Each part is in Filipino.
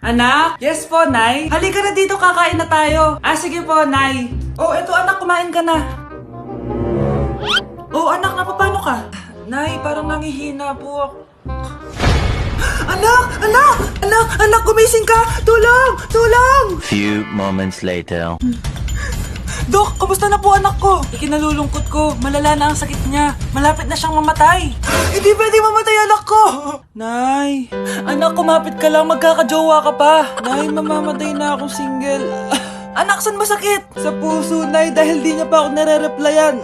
Anak? Yes po, Nay. Halika na dito, kakain na tayo. Sige po, Nay. Oh, eto anak, kumain ka na. Oh, anak, napapano ka? Nay, parang nangihina po ako. Anak, gumising ka! Tulong! Few moments later. Dok, kamusta na po anak ko? Ikinalulungkot ko, malala na ang sakit niya. Malapit na siyang mamatay. Hindi pwede mamatay anak ko! Nay, anak, kumapit ka lang, magkakajowa ka pa. Nay, mamamatay na akong single. Anak, saan masakit? Sa puso, Nay, dahil di niya pa ako nare-replyan.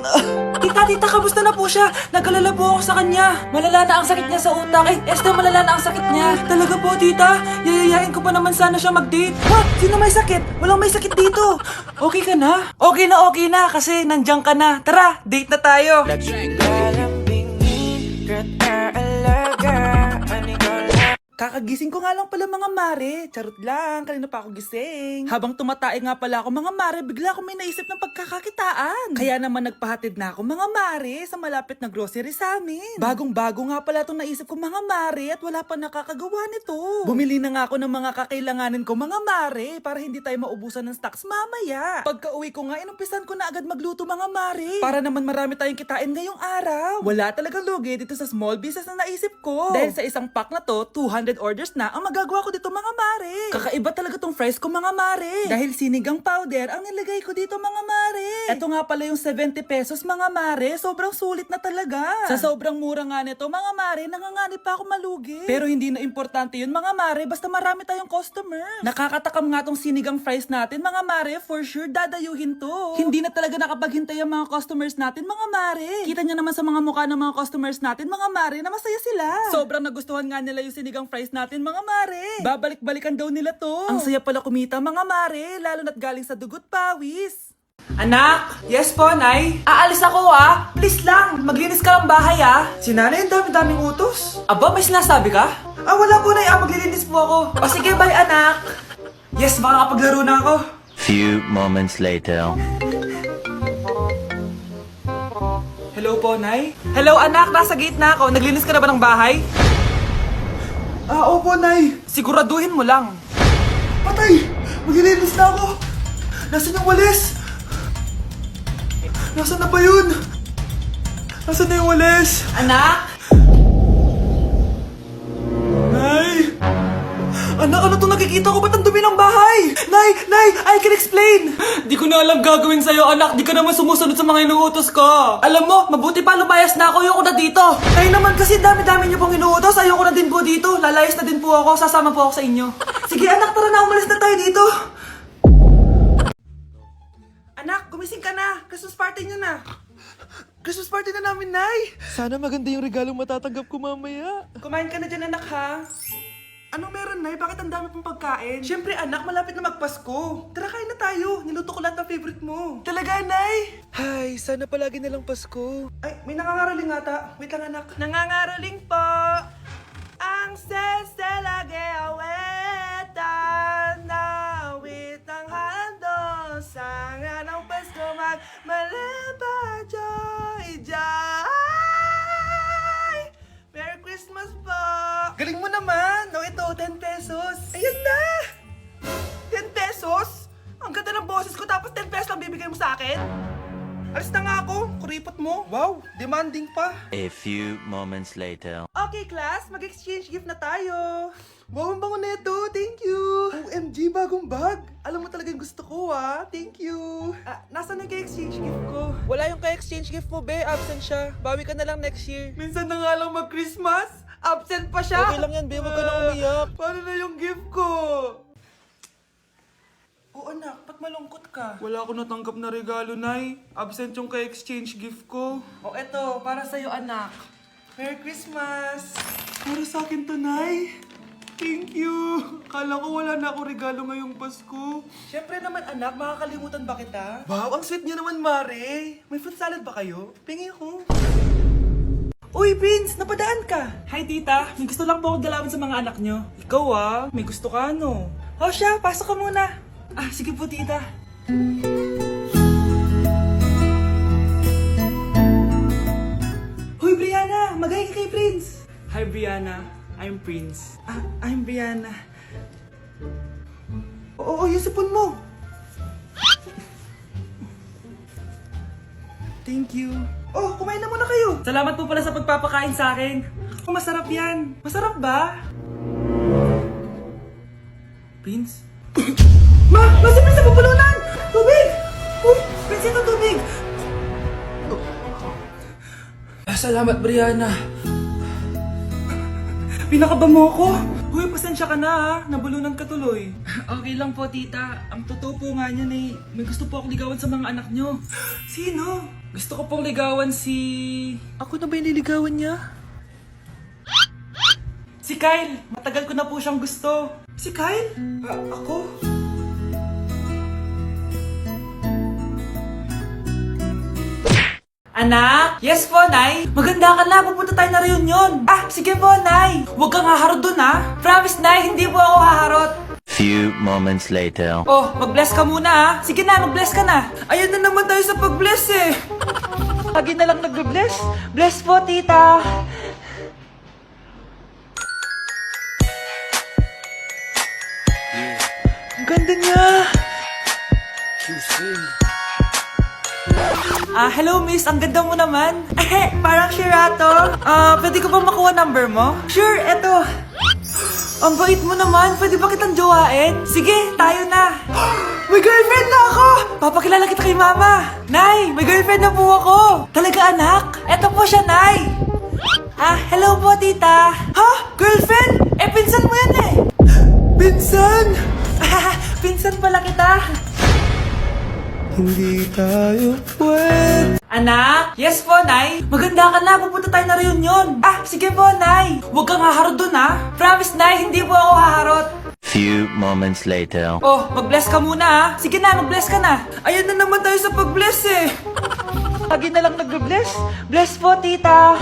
Tita, kamusta na po siya? Nag-alala po ako sa kanya. Malala na ang sakit niya sa utak. Esther, malala na ang sakit niya. Talaga po, tita? Yayayain ko pa naman sana siya mag-date. Ha? Sino may sakit? Walang may sakit dito. Okay ka na? Okay na, kasi nandiyan ka na. Tara, date na tayo. Kakagising ko nga lang pala mga mare. Charot lang, kanina pa ako gising. Habang tumatae nga pala ako mga mare, bigla akong may naisip ng pagkakakitaan. Kaya naman nagpahatid na ako mga mare sa malapit na grocery sa amin. Bagong-bago nga pala itong naisip ko mga mare at wala pa nakakagawa nito. Bumili na nga ako ng mga kakailanganin ko mga mare para hindi tayo maubusan ng stocks mamaya. Pagka uwi ko nga, inumpisan ko na agad magluto mga mare. Para naman marami tayong kitain ngayong araw. Wala talagang lugi dito sa small business na naisip ko. Dahil sa isang pack na to, 200 orders na ang magagawa ko dito mga mare. Kakaiba talaga tong fries ko mga mare. Dahil sinigang powder ang nilagay ko dito mga mare. Ito nga pala yung 70 pesos mga mare. Sobrang sulit na talaga. Sa sobrang mura nga nito mga mare, nanganganib pa ako malugi. Pero hindi na importante yun mga mare, basta marami tayong customers. Nakakatakam nga tong sinigang fries natin mga mare, for sure dadayuhin to. Hindi na talaga nakapaghintay ang mga customers natin mga mare. Kita nyo naman sa mga mukha ng mga customers natin mga mare na masaya sila. Sobrang nagustuhan nga nila yung sinigang fries natin mga mare. Babalik-balikan daw nila to. Ang saya pala kumita mga mare, lalo na't galing sa dugot pawis. Anak! Yes po, Nay? Aalis ako Please lang, maglinis ka ng bahay Si nanay, ang dami-daming utos. Aba, may sinasabi ka? Wala po, Nay. Maglilinis po ako. O sige, bye anak. Yes, makakapaglaro na ako. Few moments later. Hello po, Nay? Hello anak, nasa gate na ako. Naglinis ka na ba ng bahay? Opo, Nay. Siguraduhin mo lang. Patay! Maglilinis na ako. Nasaan yung walis? Nasaan na ba yun? Nasaan na yung walis? Anak? Nay! Anak, ano itong nakikita ko? Ba't ang dumi ng bahay? Nay! I can explain! Di ko na alam gagawin sa'yo, anak. Di ka naman sumusunod sa mga inuutos ko. Alam mo, mabuti pa lumayas na ako. Ayoko na dito. Kayo naman kasi dami-dami niyo pong inuutos. Ayoko na din po dito. Lalayas na din po ako. Sasama po ako sa inyo. Sige anak, tara na. Umalis na tayo dito. Anak, gumising ka na. Christmas party niyo na. Christmas party na namin, Nay. Sana maganda yung regalong matatanggap ko mamaya. Kumain ka na dyan, anak, ha? Anong meron, Nay? Bakit ang dami pong pagkain? Siyempre, anak, malapit na magpasko. Tara, kain na tayo. Niluto ko lahat ng favorite mo. Talaga, Nay? Ay, sana palagi nalang Pasko. Ay, may nangangaraling ata. Wait lang, anak. Nangangaraling po. Ang seselage awetan na awit ang handol. Sanga ng Pasko magmalaba joy joy. Merry Christmas po! Galing mo naman! No, ito, 10 pesos. Ayan na! 10 pesos? Ang ganda ng boses ko tapos 10 pesos lang bibigay mo sa akin? Alis na nga ako, kuripot mo. Wow, demanding pa. A few moments later. Okay, class, mag-exchange gift na tayo. Wow, ang bango neto. Thank you. OMG, bagong bag. Alam mo talaga yung gusto ko, Thank you. Nasaan yung ka-exchange gift ko? Wala yung ka-exchange gift mo, be. Absent siya. Bawi ka na lang next year. Minsan na nga lang mag-Christmas. Absent pa siya. Okay lang yan, be. Huwag ka na umiyak. Paano na yung gift ko? Oo, anak. Ba't malungkot ka? Wala ako natanggap na regalo, Nay. Absent yung ka-exchange gift ko. O, eto. Para sa'yo, anak. Merry Christmas! Para sa akin to, Nay. Thank you! Kala ko wala na ako regalo ngayong Pasko. Siyempre naman, anak. Makakalimutan ba kita? Wow, ang sweet niyo naman, Mare. May fruit salad ba kayo? Pingi ko. Uy, Prince! Napadaan ka! Hi, tita. May gusto lang po akong dalawin sa mga anak nyo. Ikaw, may gusto ka, no? O siya, pasok ka muna. Sige po, tita. Hoy, Brianna! Magay ka kay Prince! Hi, Brianna. I'm Prince. I'm Brianna. yung sipon mo. Thank you. Oh, kumain na muna kayo. Salamat po pala sa pagpapakain sa akin. Oh, masarap yan. Masarap ba? Prince? Ma, si Prince sa pupulunan! Tubig! Oh, Prince, ito tubig! Salamat, Brianna. Pinakaba mo ako. Uy, pasensya ka na ha. Nabulunan ka tuloy. Okay lang po, tita. Ang totoo po nga niyan eh, may gusto po akong ligawan sa mga anak nyo. Sino? Gusto ko pong ligawan si... Ako na ba yung niligawan niya? Si Kyle. Matagal ko na po siyang gusto. Si Kyle? Ako? Anak? Yes po, Nay. Maganda ka na. Pupunta tayo na reunion. Sige po, Nay. Huwag kang haharot dun, ha? Promise, Nay. Hindi po ako haharot. Few moments later. Oh, mag-bless ka muna, ha? Sige na, mag-bless ka na. Ayun na naman tayo sa pag-bless, eh. Lagi na lang nag-bless. Bless po, tita. Ang ganda niya. Hello miss, ang ganda mo naman. Parang Shirato. Pwede ko ba makuha number mo? Sure, eto. Ang bait mo naman, pwede ba kitang jowain? Sige, tayo na. May girlfriend na ako! Papakilala kita kay mama. Nay, may girlfriend na po ako. Talaga anak? Eto po siya, Nay. Hello po tita. Ha? Girlfriend? Pinsan mo yan eh. Pinsan? Pinsan pala kita. Hindi tayo pwede. Anak? Yes po, Nay. Maganda ka na. Pupunta tayo na reunion. Sige po, Nay. Huwag kang haharot dun, ha? Promise, Nay. Hindi po ako haharot. Few moments later. Oh, mag-bless ka muna, ha? Sige na, mag-bless ka na. Ayun na naman tayo sa pag-bless, eh. Lagi na lang nag-bless. Bless po, tita.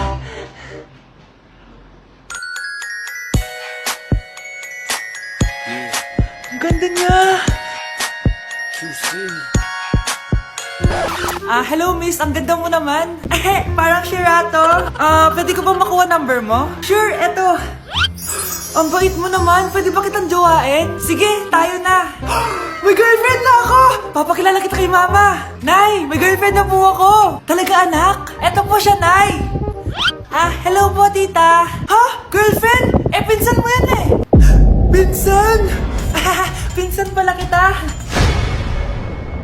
Ang ganda niya. Hello miss, ang ganda mo naman. Parang Shirato. Pwede ko ba makuha number mo? Sure, eto. Ang bait mo naman, pwede ba kitang jowain? Sige, tayo na. May girlfriend na ako! Papakilala kita kay mama. Nay, may girlfriend na po ako. Talaga anak? Eto po siya, Nay. Hello po tita. Ha? Girlfriend? Pinsan mo yan eh. Pinsan? Pinsan pala kita.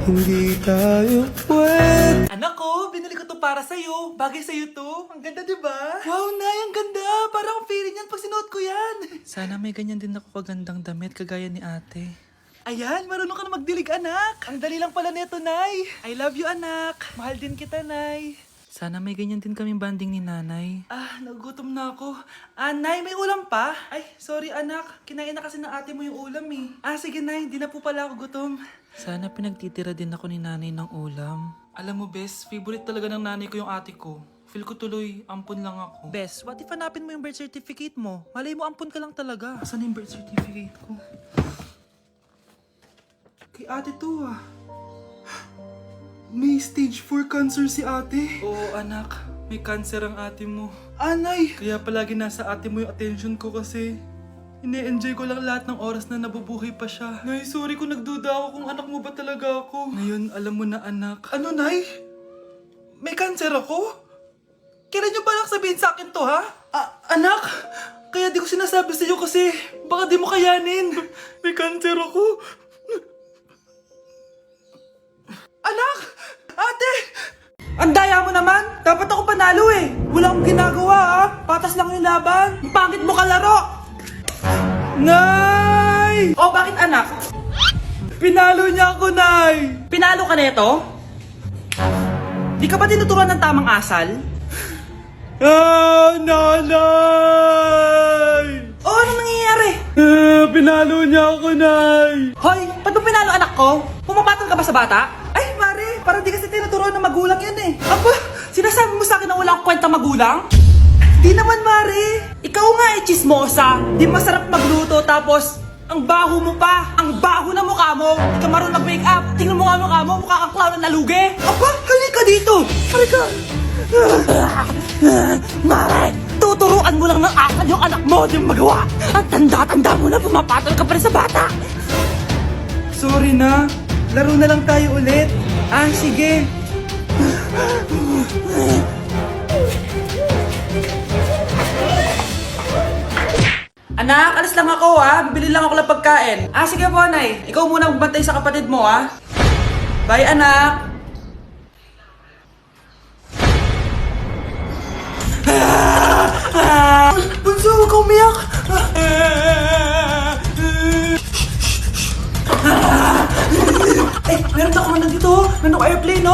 Hindi tayo pwede. Anak ko, binili ko to para sa'yo. Bagay sa'yo to. Ang ganda, diba? Wow, Nay, ang ganda. Parang feeling yan pag sinuot ko yan. Sana may ganyan din ako kagandang damit kagaya ni ate. Ayan, marunong ka na magdilig, anak. Ang dali lang pala nito, Nay. I love you, anak. Mahal din kita, Nay. Sana may ganyan din kaming banding ni nanay. Nagugutom na ako. Nay, may ulam pa? Ay, sorry anak. Kinain na kasi ng ate mo yung ulam eh. Sige, Nay. Hindi na po pala ako gutom. Sana pinagtitira din ako ni nanay ng ulam. Alam mo, Bes, favorite talaga ng nanay ko yung ate ko. Feel ko tuloy, ampun lang ako. Bes, what if hanapin mo yung birth certificate mo? Malay mo, ampun ka lang talaga. Asan yung birth certificate ko? Kay ate to May stage 4 cancer si ate. Oo, anak. May cancer ang ate mo. Anay! Kaya palagi nasa ate mo yung attention ko kasi ine-enjoy ko lang lahat ng oras na nabubuhay pa siya. Nay, sorry kung nagduda ako kung anak mo ba talaga ako. Ngayon, alam mo na anak. Ano, Nay? May cancer ako? Kailan niyo ba lang sabihin sa akin to, ha? Anak! Kaya di ko sinasabi sa iyo kasi baka di mo kayanin. May cancer ako. Anak! Ate! Ang daya mo naman! Dapat ako panalo eh! Wala akong ginagawa Patas lang yung laban! Ang pangit mo kalaro! Nay! Bakit anak? Pinalo niya ako, Nay! Pinalo ka neto? Di ka ba tinuturuan ng tamang asal? Nanay! Anong nangyayari? Pinalo niya ako, Nay! Hoy! Ba't mo pinalo anak ko? Pumapatol ka ba sa bata? Ay, Mare! Parang di kasi tinuturuan ng magulang yan eh. Sinasabi mo sa akin na wala akong kwenta magulang? Di naman, Mare! Ikaw nga chismosa! Di masarap magluto tapos ang baho mo pa! Ang baho na mukha mo! Di ka marunong mag-makeup! Tingnan mo nga mukha mo! Mukha kang clown na nalugi! Halika dito! Halika! Mare! Tuturuan mo lang ng asal yung anak mo! Di mo magawa! Ang tanda-tanda mo na pumapatol ka pa rin sa bata! sorry na. Laro na lang tayo ulit. Ah, sige. Anak, alis lang ako bibili lang ako ng pagkain. Ah, sige po, Nay. Ikaw muna magbantay sa kapatid mo Bye, anak. Bunso, huwag ka umiyak. Meron ako nandito. Meron ako airplane,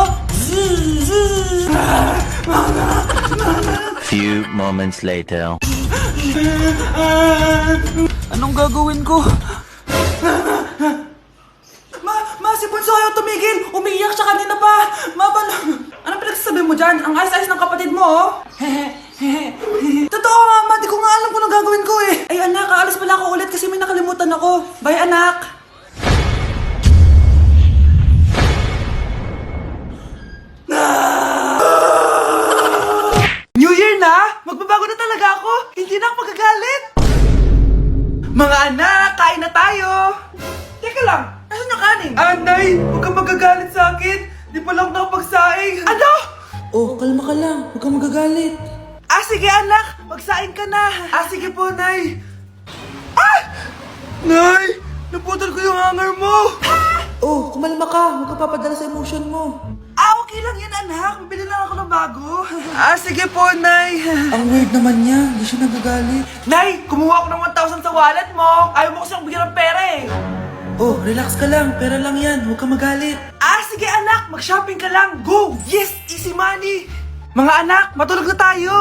Few moments later. Anong gagawin ko? Si Bunso ayaw tumigil! Umiiyak siya kanina pa! Anong pinagsasabi mo dyan? Ang ayos-ayos ng kapatid mo, Totoo, Mama! Di ko nga alam kung anong gagawin ko Ay, anak, aalis pala ako ulit kasi may nakalimutan ako. Bye, anak! New Year na! Magbabago na talaga ako! Hindi na ako magagalit! Mga anak, kain na tayo! Teka lang, asan yung kanin? Nay, huwag kang magagalit sa akin! Di pa lang nakapagsaing! Ano? Oh, kalma ka lang. Huwag kang magagalit. Ah, sige anak! Magsaing ka na! Ah, sige po, Nay! Ah! Nay! Naputol ko yung hanger mo! Oh, kumalma ka. Huwag ka papadala sa emotion mo. Ah, okay lang yan, anak. Bibili lang ako ng bago. Ah, sige po, Nay. Ang weird naman niya. Hindi siya nagagalit. Nay, kumuha ako ng 1,000 sa wallet mo. Ayaw mo kasi akong bigyan ng pera Oh, relax ka lang. Pera lang yan. Huwag ka magalit. Ah, sige anak. Mag-shopping ka lang. Go! Yes! Easy money! Mga anak, matulog na tayo.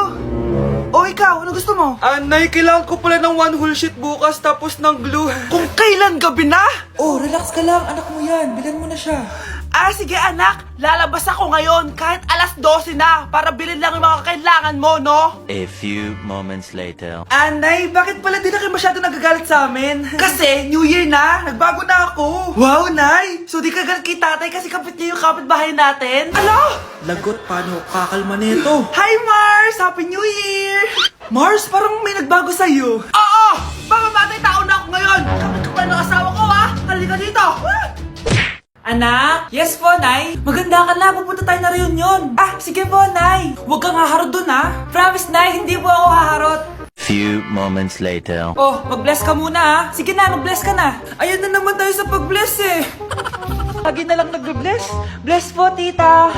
O ikaw, ano gusto mo? Nay, kailangan ko pala ng one whole sheet bukas tapos ng glue. Kung kailan gabi na? Oh, relax ka lang. Anak mo yan. Bilan mo na siya. Ah, sige anak. Lalabas ako ngayon kahit alas 12 na para bilhin lang yung mga kailangan mo, no? A few moments later. Nay, bakit pala di na kayo masyado nagagalit sa amin? Kasi, New Year na, nagbago na ako. Wow, Nay! So di ka galit kay tatay kasi kapit niya yung kapitbahay natin? Ano? Lagot, paano kakalma nito? Hi, Mars! Happy New Year! Mars, parang may nagbago sa'yo. Oo! Mamamatay tao na ako ngayon! Kapit ko pa ng asawa ko, Halika dito! Anak? Yes po, Nay. Maganda ka na. Pupunta tayo na reunion. Ah, sige po, Nay. Huwag kang haharot dun, Promise, Nay. Hindi po ako haharot. Few moments later. Oh, mag-bless ka muna, Sige na, mag-bless ka na. Ayan na naman tayo sa pag-bless, Lagi na lang nagbe-bless. Bless po, tita.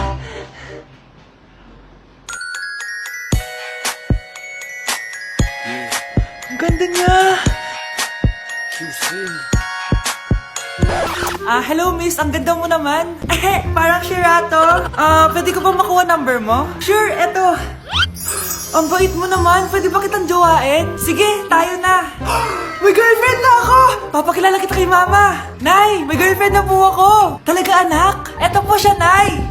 Ang ganda niya. Hello miss, ang ganda mo naman. Parang Shirato. Pwede ko ba makuha number mo? Sure, eto. Ang bait mo naman, pwede ba kitang jowain? Sige, tayo na. May girlfriend na ako! Papakilala kita kay mama. Nay, may girlfriend na po ako. Talaga anak? Eto po siya, Nay.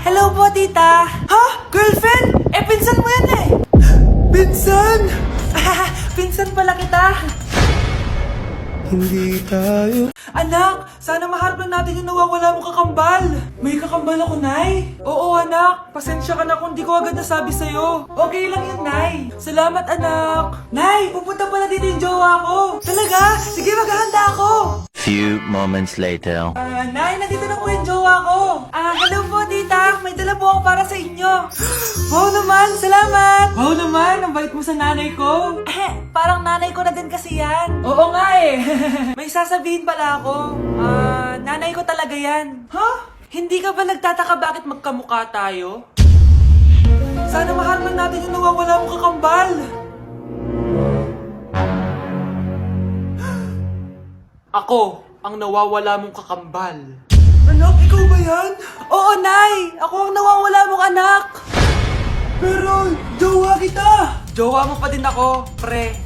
Hello po tita. Ha? Girlfriend? Pinsan mo yan Pinsan? Pinsan pala kita. Hindi tayo. Anak, sana maharap lang natin yung nawawala mong kakambal. May kakambal ako, Nay. Oo, anak. Pasensya ka na kung di ko agad nasabi sa'yo. Okay lang yun, Nay. Salamat, anak. Nay, pupunta pala dito yung jowa ko. Talaga? Sige, maghahanda ako. Few moments later. Nay, nandito na po yung jowa ko. Hello po, tita. May dala po ako para sa inyo. Wow naman, salamat. Wow naman, ang bait mo sa nanay ko. Parang nanay ko na din kasi yan. Oo nga May sasabihin pala ako. Nanay ko talaga yan. Hindi ka ba nagtataka bakit magkamukha tayo? Sana maharap lang natin yung nawawala mong kakambal. Ako, ang nawawala mong kakambal. Anak, ikaw ba yan? Oo, Nay! Ako ang nawawala mong anak! Pero, jowa kita! Jowa mo pa din ako, pre.